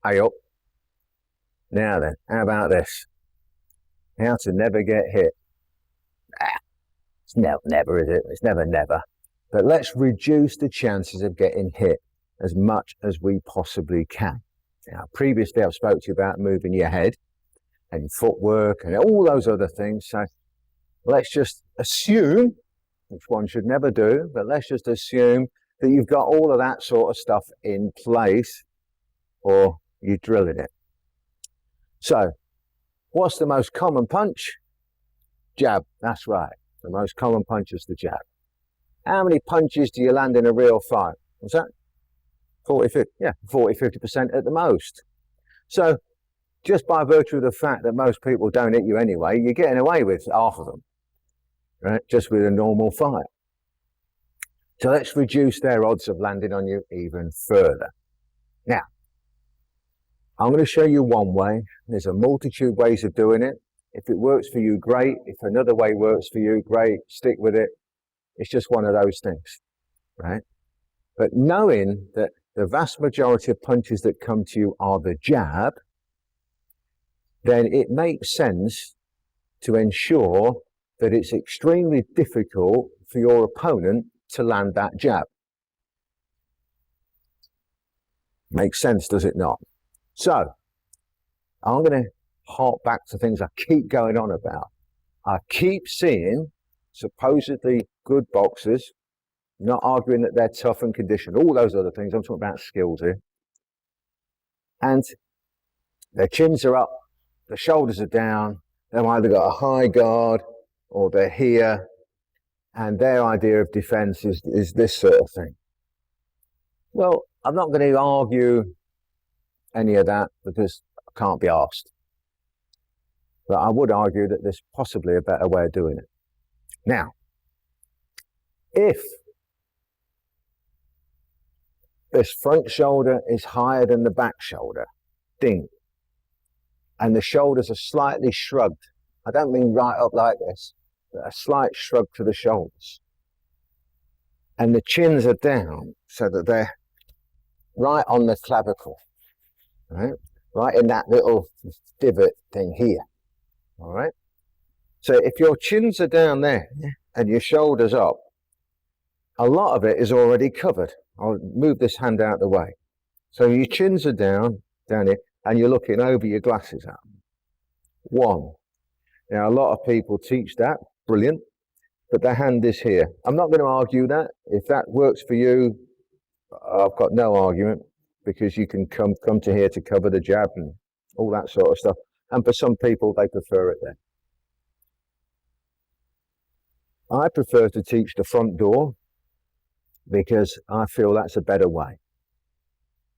Hey up. Now then, how about this? How to never get hit. It's never, is it? It's never. But let's reduce the chances of getting hit as much as we possibly can. Now, previously I've spoke to you about moving your head and footwork and all those other things. So let's just assume, which one should never do, but let's just assume that you've got all of that sort of stuff in place, or you're drilling it. So what's the most common punch? Jab. That's right. The most common punch is the jab. How many punches do you land in a real fight? What's that? 40, 50, yeah, 40, 50% at the most. So just by virtue of the fact that most people don't hit you anyway, you're getting away with half of them, right? Just with a normal fight. So let's reduce their odds of landing on you even further. Now, I'm going to show you one way. There's a multitude of ways of doing it. If it works for you, great. If another way works for you, great. Stick with it. It's just one of those things, right? But knowing that the vast majority of punches that come to you are the jab, then it makes sense to ensure that it's extremely difficult for your opponent to land that jab. Makes sense, does it not? So, I'm going to hark back to things I keep going on about. I keep seeing supposedly good boxers, not arguing that they're tough and conditioned, all those other things. I'm talking about skills here. And their chins are up, the shoulders are down, they've either got a high guard or they're here, and their idea of defense is this sort of thing. Well, I'm not going to argue any of that because I can't be asked. But I would argue that there's possibly a better way of doing it. Now, if this front shoulder is higher than the back shoulder, ding, and the shoulders are slightly shrugged, I don't mean right up like this, but a slight shrug to the shoulders, and the chins are down so that they're right on the clavicle, right in that little divot thing here, all right? So if your chins are down there and your shoulders up, a lot of it is already covered. I'll move this hand out of the way. So your chins are down here, and you're looking over your glasses at them. One. Now, a lot of people teach that, brilliant, but the hand is here. I'm not going to argue that. If that works for you, I've got no argument, because you can come to here to cover the jab and all that sort of stuff. And for some people, they prefer it there. I prefer to teach the front door because I feel that's a better way.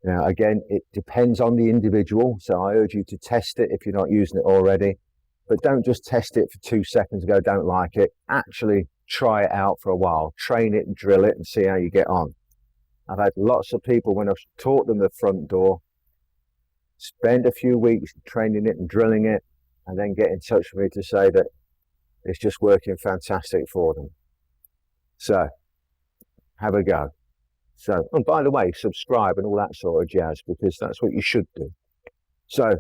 Now, again, it depends on the individual, so I urge you to test it if you're not using it already. But don't just test it for 2 seconds and go, don't like it. Actually try it out for a while. Train it and drill it and see how you get on. I've had lots of people, when I've taught them the front door, spend a few weeks training it and drilling it, and then get in touch with me to say that it's just working fantastic for them. So, have a go. So, and by the way, subscribe and all that sort of jazz, because that's what you should do. So,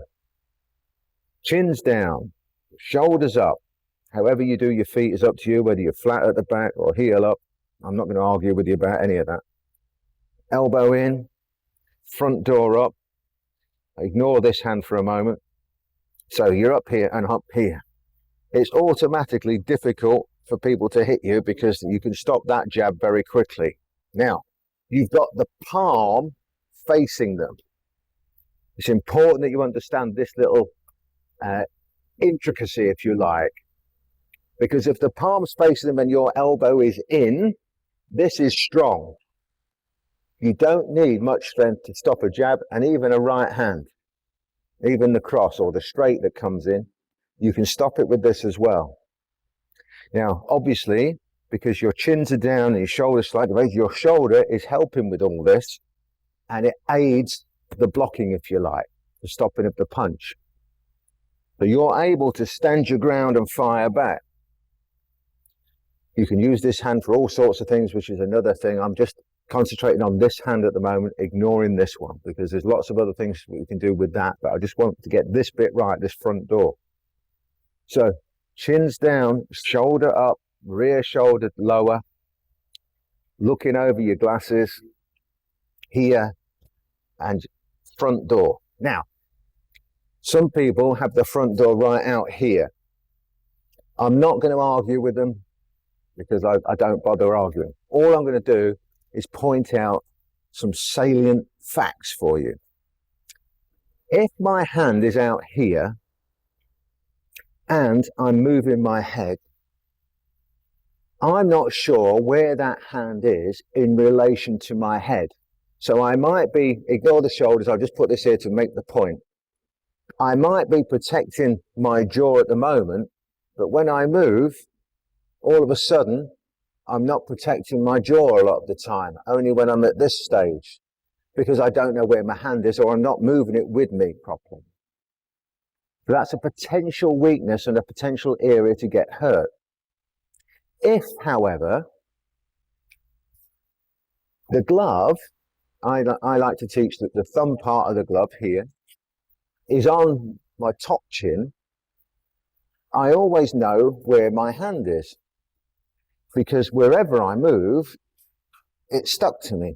chins down, shoulders up. However you do your feet is up to you, whether you're flat at the back or heel up. I'm not going to argue with you about any of that. Elbow in, front door up. Ignore this hand for a moment. So you're up here and up here. It's automatically difficult for people to hit you because you can stop that jab very quickly. Now, you've got the palm facing them. It's important that you understand this little intricacy, if you like, because if the palm's facing them and your elbow is in, this is strong. You don't need much strength to stop a jab, and even a right hand, even the cross or the straight that comes in, you can stop it with this as well. Now, obviously, because your chins are down and your shoulders slightly raised, your shoulder is helping with all this, and it aids the blocking, if you like, the stopping of the punch. So you're able to stand your ground and fire back. You can use this hand for all sorts of things, which is another thing. I'm just concentrating on this hand at the moment, ignoring this one, because there's lots of other things we can do with that, but I just want to get this bit right, this front door. So chin's down, shoulder up, rear shoulder lower, looking over your glasses here, and front door. Now, some people have the front door right out here. I'm not going to argue with them because I don't bother arguing. All I'm going to do is point out some salient facts for you. If my hand is out here and I'm moving my head, I'm not sure where that hand is in relation to my head. So I might be, ignore the shoulders, I'll just put this here to make the point. I might be protecting my jaw at the moment, but when I move, all of a sudden, I'm not protecting my jaw a lot of the time, only when I'm at this stage, because I don't know where my hand is or I'm not moving it with me properly. So that's a potential weakness and a potential area to get hurt. If, however, the glove, I like to teach that the thumb part of the glove here is on my top chin, I always know where my hand is, because wherever I move, it's stuck to me.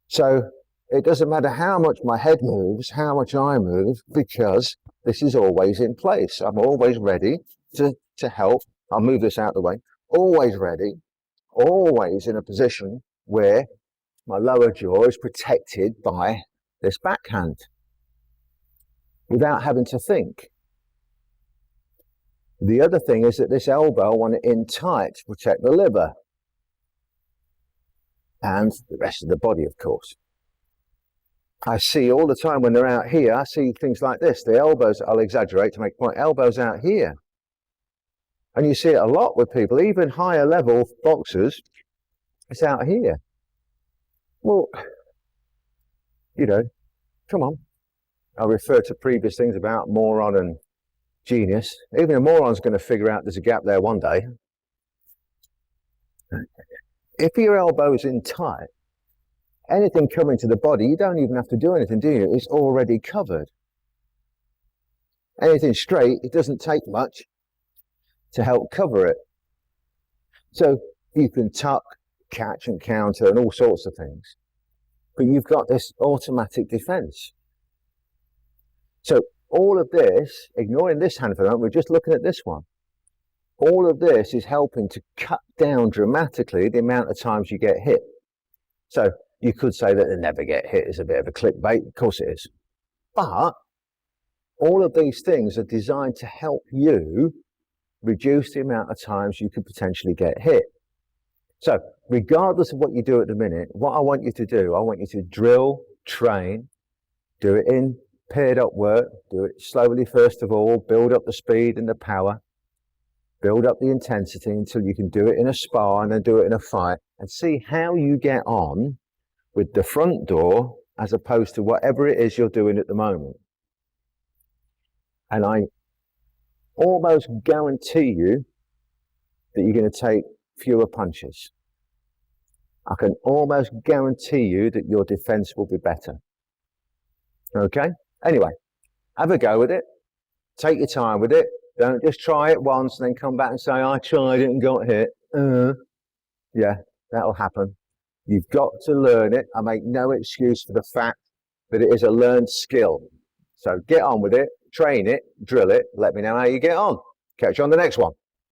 So it doesn't matter how much my head moves, how much I move, because this is always in place. I'm always ready to help. I'll move this out of the way. Always ready, always in a position where my lower jaw is protected by this backhand without having to think. The other thing is that this elbow, I want it in tight to protect the liver and the rest of the body, of course. I see all the time when they're out here, I see things like this. The elbows, I'll exaggerate to make a point, elbows out here. And you see it a lot with people, even higher level boxers, it's out here. Well, you know, come on. I'll refer to previous things about moron and genius. Even a moron's going to figure out there's a gap there one day. If your elbow's in tight, anything coming to the body, you don't even have to do anything, do you? It's already covered. Anything straight, it doesn't take much to help cover it. So you can tuck, catch and counter and all sorts of things. But you've got this automatic defense. So all of this, ignoring this hand for a moment, we're just looking at this one. All of this is helping to cut down dramatically the amount of times you get hit. So you could say that they never get hit is a bit of a clickbait. Of course it is. But all of these things are designed to help you reduce the amount of times you could potentially get hit. So regardless of what you do at the minute, what I want you to do, I want you to drill, train, do it in paired up work, do it slowly first of all, build up the speed and the power, build up the intensity until you can do it in a spar and then do it in a fight, and see how you get on with the front door as opposed to whatever it is you're doing at the moment. And I almost guarantee you that you're going to take fewer punches. I can almost guarantee you that your defense will be better. Okay? Anyway, have a go with it. Take your time with it. Don't just try it once and then come back and say, I tried it and got hit. Yeah, that'll happen. You've got to learn it. I make no excuse for the fact that it is a learned skill. So get on with it, train it, drill it. Let me know how you get on. Catch you on the next one.